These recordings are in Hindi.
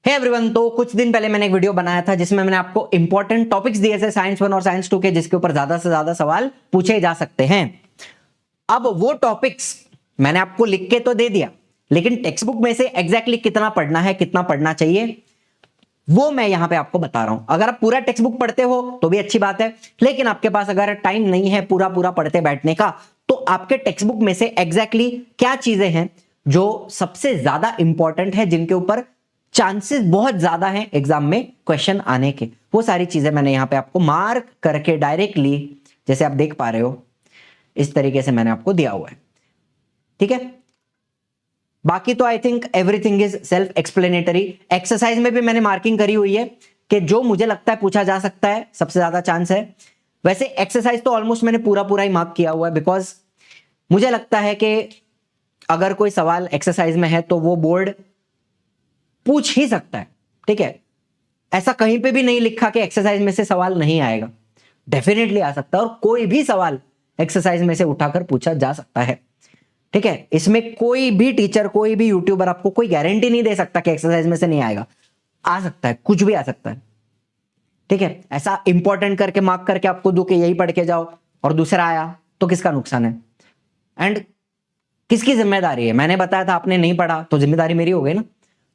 हे एवरीवन, तो कुछ दिन पहले मैंने एक वीडियो बनाया था जिसमें मैंने आपको इंपॉर्टेंट टॉपिक्स दिए थे साइंस 1 और साइंस 2 के, जिसके ऊपर ज्यादा से ज्यादा सवाल पूछे जा सकते हैं। अब वो टॉपिक्स मैंने आपको लिख के तो दे दिया, लेकिन टेक्स्ट बुक में से एग्जैक्टली कितना पढ़ना है, कितना पढ़ना चाहिए, वो मैं यहां पे आपको बता रहा हूं। अगर आप पूरा टेक्स्ट बुक पढ़ते हो तो भी अच्छी बात है, लेकिन आपके पास अगर टाइम नहीं है पूरा पूरा पढ़ते बैठने का, तो आपके टेक्स्ट बुक में से एग्जैक्टली क्या चीजें हैं जो सबसे ज्यादा इंपॉर्टेंट है, जिनके ऊपर चांसेस बहुत ज्यादा हैं एग्जाम में क्वेश्चन आने के, वो सारी चीजें मैंने यहां पे आपको मार्क करके डायरेक्टली, जैसे आप देख पा रहे हो, इस तरीके से मैंने आपको दिया हुआ है। ठीक है, बाकी तो I think everything is self explanatory. Exercise में भी मैंने मार्किंग करी हुई है कि जो मुझे लगता है पूछा जा सकता है, सबसे ज्यादा चांस है। वैसे एक्सरसाइज तो ऑलमोस्ट मैंने पूरा पूरा ही मार्क किया हुआ है, बिकॉज मुझे लगता है कि अगर कोई सवाल एक्सरसाइज में है तो वो बोर्ड पूछ ही सकता है। ठीक है, ऐसा कहीं पे भी नहीं लिखा कि एक्सरसाइज में से सवाल नहीं आएगा, डेफिनेटली आ सकता है, और कोई भी सवाल एक्सरसाइज में से उठाकर पूछा जा सकता है। ठीक है, इसमें कोई भी टीचर, कोई भी यूट्यूबर आपको कोई गारंटी नहीं दे सकता कि एक्सरसाइज में से नहीं आएगा। आ सकता है, कुछ भी आ सकता है। ठीक है, ऐसा इंपॉर्टेंट करके मार्क करके आपको दो कि यही पढ़ के जाओ और दूसरा आया तो किसका नुकसान है, एंड किसकी जिम्मेदारी है? मैंने बताया था, आपने नहीं पढ़ा तो जिम्मेदारी मेरी हो गई ना।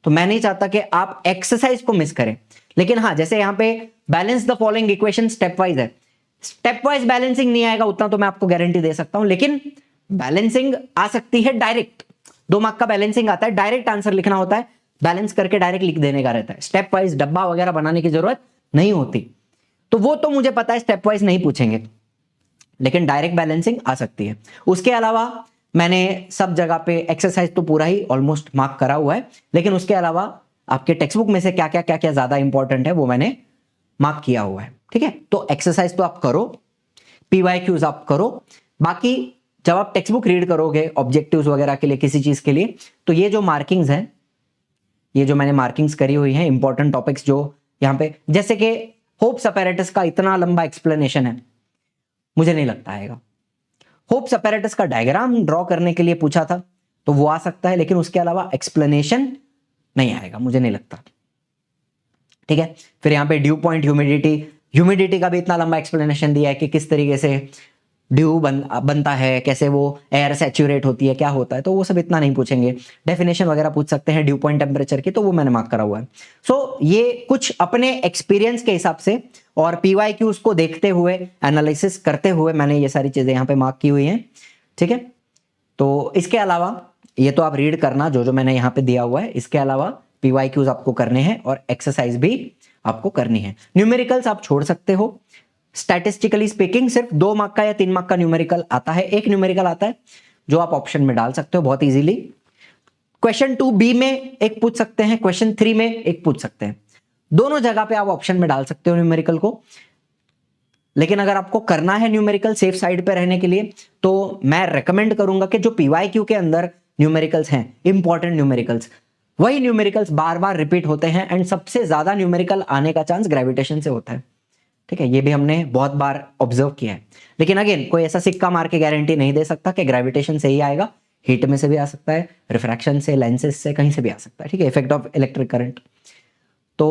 तो मैं नहीं चाहता कि आप एक्सरसाइज को मिस करें। लेकिन हाँ, जैसे यहां पे balance the following equation step wise है, स्टेप वाइज बैलेंसिंग नहीं आएगा उतना तो मैं आपको गारंटी दे सकता हूं, लेकिन बैलेंसिंग आ सकती है डायरेक्ट। 2 मार्क का बैलेंसिंग आता है, डायरेक्ट आंसर लिखना होता है, बैलेंस करके डायरेक्ट लिख देने का रहता है। स्टेप वाइज डब्बा वगैरह बनाने की जरूरत नहीं होती। तो वो तो मुझे पता है स्टेप वाइज नहीं पूछेंगे, लेकिन डायरेक्ट बैलेंसिंग आ सकती है। उसके अलावा मैंने सब जगह पे एक्सरसाइज तो पूरा ही ऑलमोस्ट मार्क करा हुआ है, लेकिन उसके अलावा आपके टेक्स्ट बुक में से क्या क्या क्या क्या ज्यादा इंपॉर्टेंट है वो मैंने मार्क किया हुआ है। ठीक है, तो एक्सरसाइज तो आप करो, पीवाईक्यूज आप करो। बाकी जब आप टेक्स्ट बुक रीड करोगे ऑब्जेक्टिव्स वगैरह के लिए, किसी चीज के लिए, तो ये जो मार्किंग्स हैं, ये जो मैंने मार्किंग्स करी हुई हैं इंपॉर्टेंट टॉपिक्स, जो यहाँ पे जैसे कि होप्स अपैरेटस का इतना लंबा एक्सप्लेनेशन है, मुझे नहीं लगता आएगा। होप्स अपैरेटस का डायग्राम ड्रॉ करने के लिए पूछा था तो वो आ सकता है, लेकिन उसके अलावा एक्सप्लेनेशन नहीं आएगा, मुझे नहीं लगता। ठीक है, फिर यहाँ पे ड्यू पॉइंट, ह्यूमिडिटी का भी इतना लंबा एक्सप्लेनेशन दिया है कि किस तरीके से ड्यू बनता है, कैसे वो एयर सैचुरेट होती है, क्या होता है, तो वो सब इतना नहीं पूछेंगे। डेफिनेशन वगैरह पूछ सकते हैं ड्यू पॉइंट टेम्परेचर की, तो वो मैंने मार्क करा हुआ है। सो ये कुछ अपने एक्सपीरियंस के हिसाब से और पीवाईक्यूज को देखते हुए, एनालिसिस करते हुए मैंने ये सारी चीजें यहाँ पे मार्क की हुई हैं। ठीक है, तो इसके अलावा ये तो आप रीड करना जो जो मैंने यहाँ पे दिया हुआ है, इसके अलावा पीवाईक्यूज आपको करने हैं और एक्सरसाइज भी आपको करनी है। न्यूमेरिकल्स आप छोड़ सकते हो। स्टैटिस्टिकली स्पीकिंग सिर्फ 2 मार्क का या 3 मार्क का न्यूमेरिकल आता है, एक न्यूमेरिकल आता है जो आप ऑप्शन में डाल सकते हो बहुत इजीली। क्वेश्चन 2B में एक पूछ सकते हैं, क्वेश्चन 3 में एक पूछ सकते हैं, दोनों जगह पे आप ऑप्शन में डाल सकते हो न्यूमेरिकल को। लेकिन अगर आपको करना है न्यूमेरिकल सेफ साइड पे रहने के लिए, तो मैं रेकमेंड करूंगा कि जो पीवाईक्यू के अंदर न्यूमेरिकल्स हैं, इंपॉर्टेंट न्यूमेरिकल्स, वही न्यूमेरिकल्स बार बार रिपीट होते हैं, एंड सबसे ज्यादा न्यूमेरिकल आने का चांस ग्रेविटेशन से होता है। ठीक है, ये भी हमने बहुत बार ऑब्जर्व किया है। लेकिन अगेन, कोई ऐसा सिक्का मार के गारंटी नहीं दे सकता कि ग्रेविटेशन से ही आएगा, हीट में से भी आ सकता है, रिफ्रैक्शन से, लेंसेज से, कहीं से भी आ सकता है। ठीक है, इफेक्ट ऑफ इलेक्ट्रिक करंट। तो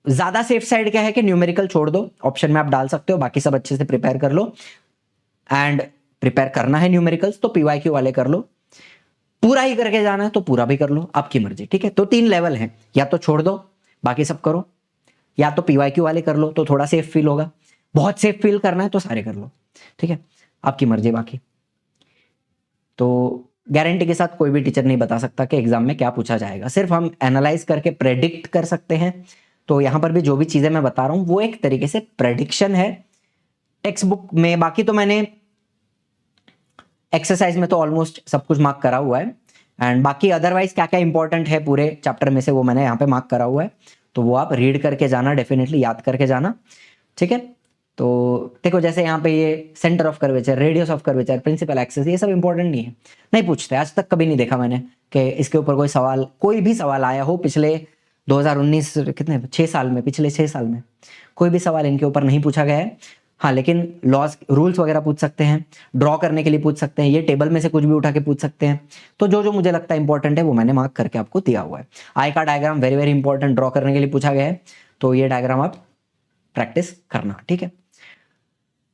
ज्यादा सेफ साइड क्या है कि न्यूमेरिकल छोड़ दो, ऑप्शन में आप डाल सकते हो, बाकी सब अच्छे से प्रिपेयर कर लो। एंड प्रिपेयर करना है न्यूमेरिकल्स तो पीवाईक्यू वाले कर लो, पूरा ही करके जाना है तो पूरा भी कर लो, आपकी मर्जी। ठीक है, तो 3 लेवल हैं, या तो छोड़ दो बाकी सब करो, या तो पीवाईक्यू वाले कर लो तो थोड़ा सेफ फील होगा, बहुत सेफ फील करना है तो सारे कर लो। ठीक है, आपकी मर्जी। बाकी तो गारंटी के साथ कोई भी टीचर नहीं बता सकता कि एग्जाम में क्या पूछा जाएगा, सिर्फ हम एनालाइज करके प्रेडिक्ट कर सकते हैं। तो यहां पर भी जो भी चीजें मैं बता रहा हूं वो एक तरीके से प्रेडिक्शन है टेक्स्ट बुक में। बाकी तो मैंने एक्सरसाइज में तो ऑलमोस्ट सब कुछ मार्क करा हुआ है, एंड बाकी अदरवाइज क्या क्या इंपॉर्टेंट है पूरे चैप्टर में से वो मैंने यहाँ पे मार्क करा हुआ है, तो वो आप रीड करके जाना, डेफिनेटली याद करके जाना। ठीक है, तो देखो जैसे यहाँ पे ये centre of curvature, radius of curvature, principal axis, ये सब इंपॉर्टेंट नहीं है, नहीं पूछते, आज तक कभी नहीं देखा मैंने कि इसके ऊपर कोई सवाल, कोई भी सवाल आया हो पिछले 2019 कितने 6 साल में, पिछले 6 साल में कोई भी सवाल इनके ऊपर नहीं पूछा गया है। हाँ, लेकिन लॉस रूल्स वगैरह पूछ सकते हैं, ड्रॉ करने के लिए पूछ सकते हैं, ये टेबल में से कुछ भी उठा के पूछ सकते हैं। तो जो जो मुझे लगता है इंपॉर्टेंट है वो मैंने मार्क करके आपको दिया हुआ है। आई का diagram very very important, draw करने के लिए पूछा गया है, तो ये डायग्राम आप प्रैक्टिस करना, ठीक है।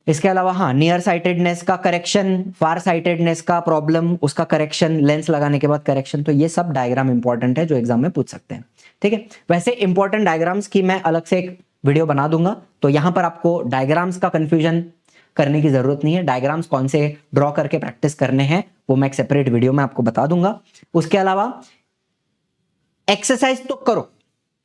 इसके अलावा हाँ, नियर साइटेडनेस का करेक्शन, फार साइटेडनेस का प्रॉब्लम, उसका करेक्शन, लेंस लगाने के बाद करेक्शन, तो ये सब डायग्राम इंपॉर्टेंट है जो एग्जाम में पूछ सकते हैं, ठीक है। वैसे इंपॉर्टेंट डायग्राम्स की मैं अलग से एक वीडियो बना दूंगा, तो यहां पर आपको डायग्राम्स का कंफ्यूजन करने की जरूरत नहीं है। डायग्राम्स कौन से ड्रॉ करके प्रैक्टिस करने हैं वो मैं एक सेपरेट वीडियो में आपको बता दूंगा। उसके अलावा एक्सरसाइज तो करो,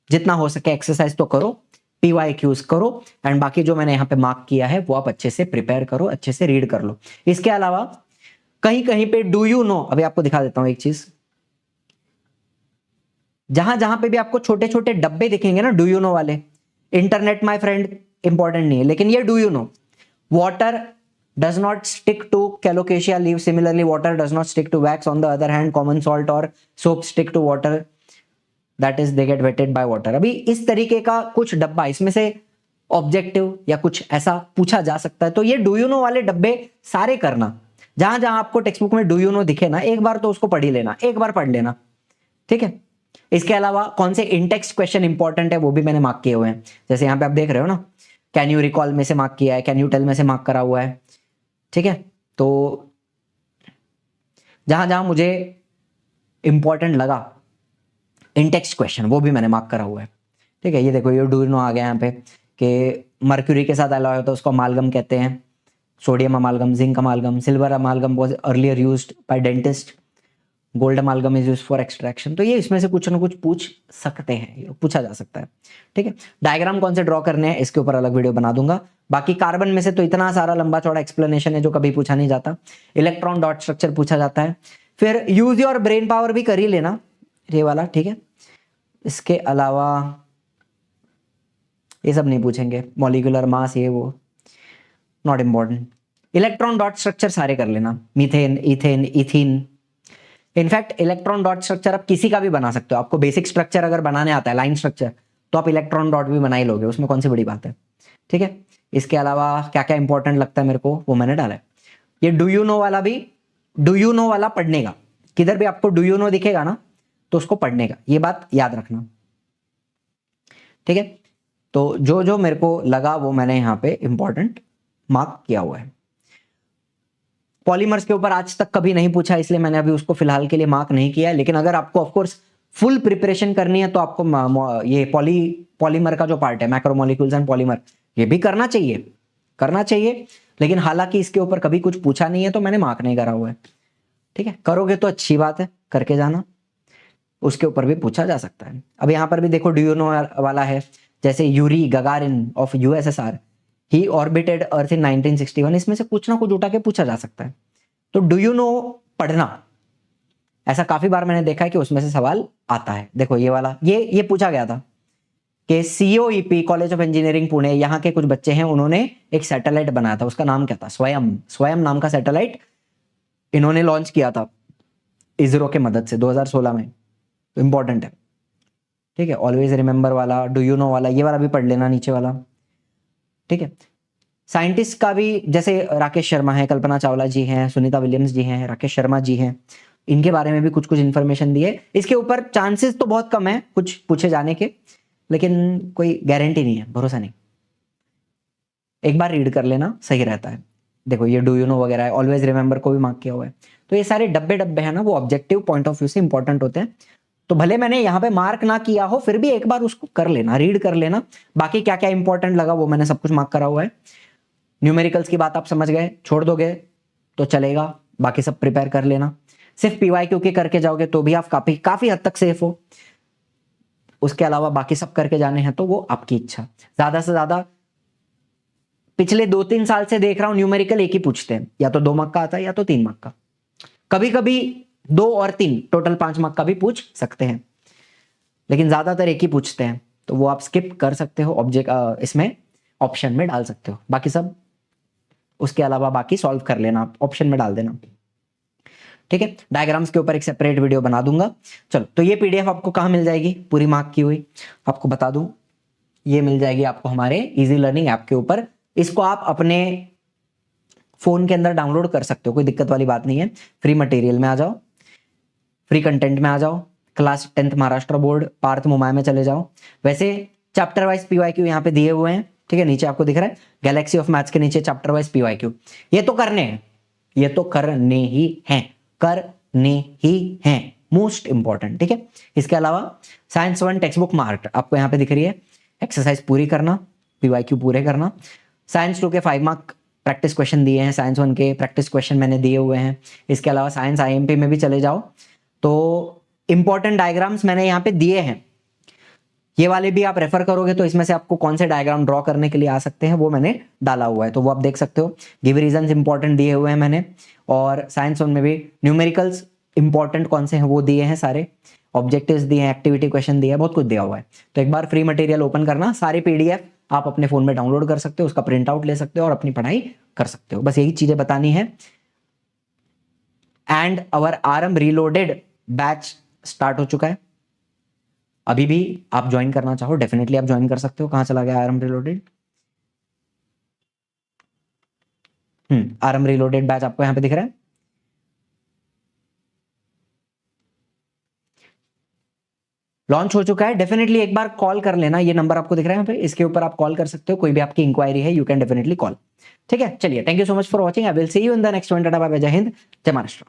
जितना हो सके एक्सरसाइज तो करो, PYQs करो, एंड बाकी जो मैंने यहां पे मार्क किया है वो आप अच्छे से प्रिपेयर करो, अच्छे से रीड कर लो। इसके अलावा कहीं कहीं पे डू यू नो, अभी आपको दिखा देता हूं एक चीज, जहां जहां पे भी आपको छोटे छोटे डब्बे दिखेंगे ना डू यू नो वाले, इंटरनेट माय फ्रेंड इंपॉर्टेंट नहीं है, लेकिन ये do you know, water does not stick to calocasia leaves, similarly water does not stick to wax, on the other hand common salt or soap stick to water, that is they get wetted by water। अभी इस तरीके का कुछ डब्बा, इसमें से ऑब्जेक्टिव या कुछ ऐसा पूछा जा सकता है, तो ये डू यू नो वाले डब्बे सारे करना, जहां जहां आपको टेक्स्ट बुक में डू यू नो दिखे ना, एक बार तो उसको पढ़ ही लेना, एक बार पढ़ लेना, ठीक है। इसके अलावा कौन से इंटेक्स्ट क्वेश्चन इंपॉर्टेंट है वो भी मैंने मार्क किए हुए हैं, जैसे यहां पे आप देख रहे हो ना, कैन यू रिकॉल में से मार्क किया है, कैन यू टेल में से मार्क करा हुआ है, ठीक है। तो जहां जहां मुझे इंपॉर्टेंट लगा इंटेक्स्ट क्वेश्चन वो भी मैंने मार्क करा हुआ है, ठीक है। ये देखो ये डू यू नो आ गया यहाँ पे कि मर्क्यूरी के साथ अलॉय होता है उसको अमालगम कहते हैं, sodium अमालगम, zinc अमालगम, silver अमालगम was earlier used by dentist, gold अमालगम is used for extraction. तो ये इसमें से कुछ ना कुछ पूछ सकते हैं, पूछा जा सकता है, ठीक है। डायग्राम कौन से ड्रॉ करने हैं इसके ऊपर अलग वीडियो बना दूंगा। बाकी कार्बन में से तो इतना सारा लंबा चौड़ा एक्सप्लेनेशन है जो कभी पूछा नहीं जाता। इलेक्ट्रॉन डॉट स्ट्रक्चर पूछा जाता है, फिर यूज योर ब्रेन पावर भी कर ही लेना, ये वाला, ठीक है। इसके अलावा ये सब नहीं पूछेंगे, मॉलिक्यूलर मास ये वो not important. Electron dot structure सारे कर लेना, methane, ethane, ethene. In fact electron dot structure आप किसी का भी बना सकते हो, आपको बेसिक स्ट्रक्चर अगर बनाने आता है, लाइन स्ट्रक्चर, तो आप इलेक्ट्रॉन डॉट भी बना ही लोगे, उसमें कौन सी बड़ी बात है, ठीक है। इसके अलावा क्या क्या इंपॉर्टेंट लगता है मेरे को वो मैंने डाला है। ये डू यू नो वाला भी, डू यू नो वाला पढ़ने का, किधर भी आपको डू यू नो दिखेगा ना तो उसको पढ़ने का, ये बात याद रखना, ठीक है। तो जो जो मेरे को लगा वो मैंने यहां पे इंपॉर्टेंट मार्क किया हुआ है। पॉलीमर्स के ऊपर आज तक कभी नहीं पूछा, इसलिए मैंने अभी उसको फिलहाल के लिए मार्क नहीं किया है, लेकिन अगर आपको ऑफकोर्स फुल प्रिपरेशन करनी है तो आपको ये पॉलीमर का जो पार्ट है, मैक्रोमोलिक्यूल्स एंड पॉलीमर, ये भी करना चाहिए, लेकिन हालांकि इसके ऊपर कभी कुछ पूछा नहीं है तो मैंने मार्क नहीं करा हुआ है, ठीक है। करोगे तो अच्छी बात है, करके जाना, उसके ऊपर भी पूछा जा सकता है। अब यहाँ पर भी देखो डू यू नो वाला है, जैसे Yuri Gagarin of USSR, he orbited earth in 1961, इसमें से कुछ ना कुछ उठा के पूछा जा सकता है। तो डू यू नो पढ़ना, ऐसा काफी बार मैंने देखा है कि उसमें से सवाल आता है। देखो ये वाला, ये पूछा गया था कि COEP college of engineering Pune, यहाँ के कुछ बच्चे हैं, उन्होंने एक सैटेलाइट बनाया था, उसका नाम क्या था, स्वयं नाम का सैटेलाइट इन्होंने लॉन्च किया था इसरो के मदद से 2016 में। तो इंपॉर्टेंट है, ठीक है। ऑलवेज रिमेंबर वाला, डू यू नो वाला, ये वाला भी पढ़ लेना नीचे वाला, ठीक है। साइंटिस्ट का भी, जैसे राकेश शर्मा है, कल्पना चावला जी हैं, सुनीता विलियम्स जी हैं, राकेश शर्मा जी हैं, इनके बारे में भी कुछ कुछ इन्फॉर्मेशन दी है। इसके ऊपर चांसेस तो बहुत कम है कुछ पूछे जाने के, लेकिन कोई गारंटी नहीं है, भरोसा नहीं, एक बार रीड कर लेना सही रहता है। देखो ये डू यू नो वगैरह है, ऑलवेज रिमेंबर को भी मार्क किया हुआ है। तो ये सारे डब्बे है ना, वो ऑब्जेक्टिव पॉइंट ऑफ व्यू से इंपॉर्टेंट होते हैं। तो भले मैंने यहाँ पे मार्क ना किया हो, फिर भी एक बार उसको कर लेना, रीड कर लेना। बाकी क्या क्या इंपॉर्टेंट लगा वो मैंने सब कुछ मार्क करा हुआ है। न्यूमेरिकल्स की बात आप समझ गए, छोड़ दोगे तो चलेगा, बाकी सब प्रिपेयर कर लेना। सिर्फ PYQ के करके जाओगे तो भी आप काफी हद तक सेफ हो, उसके अलावा बाकी सब करके जाने हैं तो वो आपकी इच्छा। ज्यादा से ज्यादा पिछले 2-3 साल से देख रहा हूं न्यूमेरिकल एक ही पूछते हैं, या तो 2 मार्क का आता है या तो 3 मार्क का, कभी कभी 2 और 3 टोटल 5 मार्क का भी पूछ सकते हैं, लेकिन ज्यादातर एक ही पूछते हैं। तो वो आप स्किप कर सकते हो, ऑब्जेक्ट इसमें ऑप्शन में डाल सकते हो, बाकी सब उसके अलावा बाकी सॉल्व कर लेना, आप ऑप्शन में डाल देना, ठीक है। डायग्राम्स के ऊपर एक सेपरेट वीडियो बना दूंगा। चलो, तो ये PDF आपको कहाँ मिल जाएगी पूरी मार्क की हुई, आपको बता दूं, ये मिल जाएगी आपको हमारे इजी लर्निंग ऐप के ऊपर इसको आप अपने फोन के अंदर डाउनलोड कर सकते हो, कोई दिक्कत वाली बात नहीं है। फ्री मटेरियल में आ जाओ, फ्री कंटेंट में आ जाओ, class 10th Maharashtra board Parth Mumbai में चले जाओ। वैसे चैप्टर वाइज पीवाईक्यू यहाँ पे दिए हुए हैं, ठीक है, नीचे आपको दिख रहा है गैलेक्सी ऑफ मैथ्स के नीचे चैप्टर वाइज पीवाईक्यू। ये तो करने हैं, ये तो करने ही हैं, करने ही हैं, मोस्ट इंपॉर्टेंट, ठीक है। इसके अलावा साइंस 1 टेक्स्ट बुक मार्क्ड आपको यहाँ पे दिख रही है, एक्सरसाइज पूरी करना, पीवाईक्यू पूरे करना। साइंस 2 के 5 मार्क प्रैक्टिस क्वेश्चन दिए हैं, साइंस 1 के प्रैक्टिस क्वेश्चन मैंने दिए हुए हैं। इसके अलावा साइंस आईएमपी में भी चले जाओ तो इंपॉर्टेंट डायग्राम्स मैंने यहाँ पे दिए हैं, ये वाले भी आप रेफर करोगे तो इसमें से आपको कौन से डायग्राम ड्रॉ करने के लिए आ सकते हैं वो मैंने डाला हुआ है, तो वो आप देख सकते हो। गिव रीजंस इंपॉर्टेंट दिए हुए हैं मैंने, और साइंस 1 में भी न्यूमेरिकल्स इंपॉर्टेंट कौन से हैं वो दिए हैं सारे, ऑब्जेक्टिव्स दिए हैं, एक्टिविटी क्वेश्चन दिए हैं, बहुत कुछ दिया हुआ है। तो एक बार फ्री मटेरियल ओपन करना, सारी पीडीएफ आप अपने फोन में डाउनलोड कर सकते हो, उसका प्रिंट आउट ले सकते हो और अपनी पढ़ाई कर सकते हो। बस यही चीजें बतानी है। And our RM reloaded batch start हो चुका है, अभी भी आप ज्वाइन करना चाहो डेफिनेटली आप ज्वाइन कर सकते हो। कहां चला गया RM reloaded? RM reloaded batch आपको यहां पे दिख रहा है। लॉन्च हो चुका है, डेफिनेटली एक बार कॉल कर लेना, ये नंबर आपको दिख रहा है यहाँ पे, इसके ऊपर आप कॉल कर सकते हो, कोई भी आपकी इंक्वायरी है यू कैन डेफिनेटली कॉल, ठीक है। चलिए, thank you so much for watching, I will see you in the next one. Tata bye bye, जय हिंद, जय महाराष्ट्र।